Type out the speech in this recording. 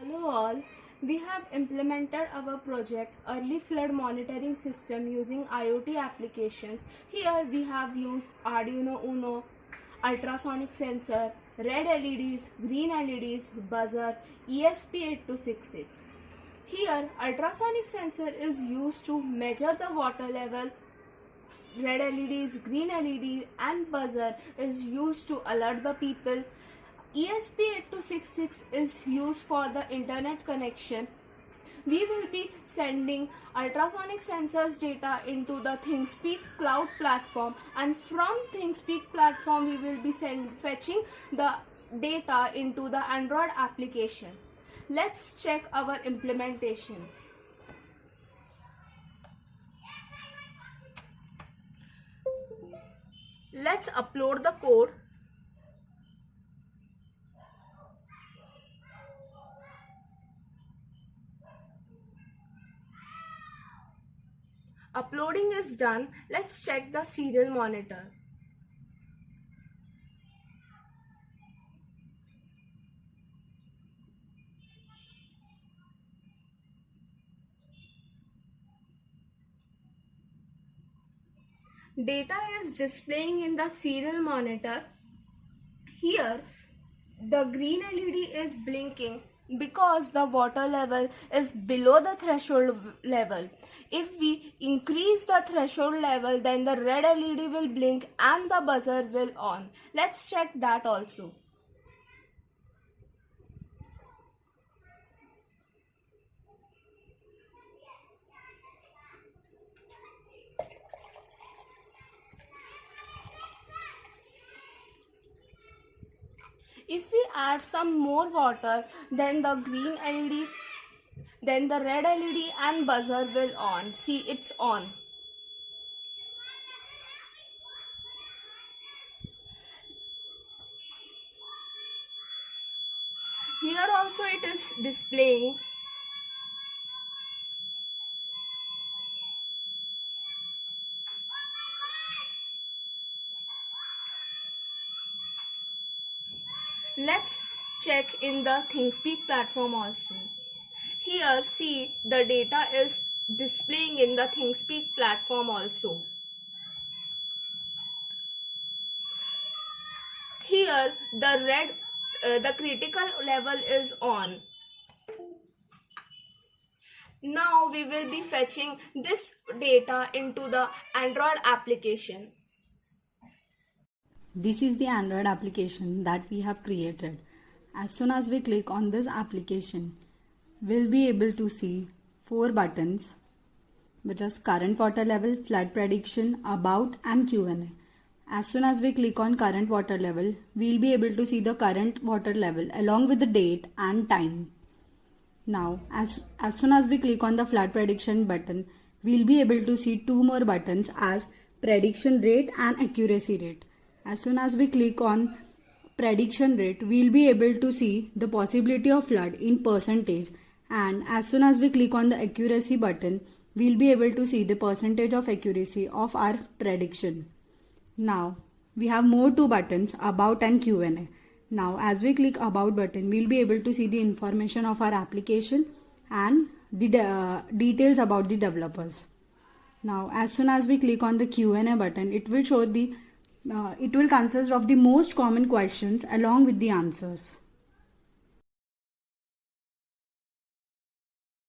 Hello all, we have implemented our project Early Flood Monitoring System using IoT applications. Here we have used Arduino Uno, ultrasonic sensor, red LEDs, green LEDs, buzzer, ESP8266. Here ultrasonic sensor is used to measure the water level. Red LEDs, green LED and buzzer is used to alert the people. ESP8266 is used for the internet connection. We will be sending ultrasonic sensors data into the ThingSpeak cloud platform, and from ThingSpeak platform we will be fetching the data into the Android application. Let's check our implementation. Let's upload the code. Uploading is done. Let's check the serial monitor. Data is displaying in the serial monitor. Here the green LED is blinking because the water level is below the threshold level. If we increase the threshold level, then the red LED will blink and the buzzer will on. Let's check that also. If we add some more water, then the green LED, then the red LED and buzzer will on. See, it's on. Here also it is displaying. Let's check in the ThingSpeak platform also. Here, see, the data is displaying in the ThingSpeak platform also. Here, the critical level is on. Now we will be fetching this data into the Android application. This is the Android application that we have created. As soon as we click on this application, we'll be able to see 4 buttons, which is current water level, flood prediction, about and Q&A. As soon as we click on current water level, we'll be able to see the current water level along with the date and time. Now, as soon as we click on the flood prediction button, we'll be able to see 2 more buttons as prediction rate and accuracy rate. As soon as we click on prediction rate, we'll be able to see the possibility of flood in percentage, and as soon as we click on the accuracy button, we'll be able to see the percentage of accuracy of our prediction. Now, we have more 2 buttons, about and Q&A. Now, as we click about button, we'll be able to see the information of our application and the details about the developers. Now, as soon as we click on the Q&A button, it will show it will consist of the most common questions along with the answers.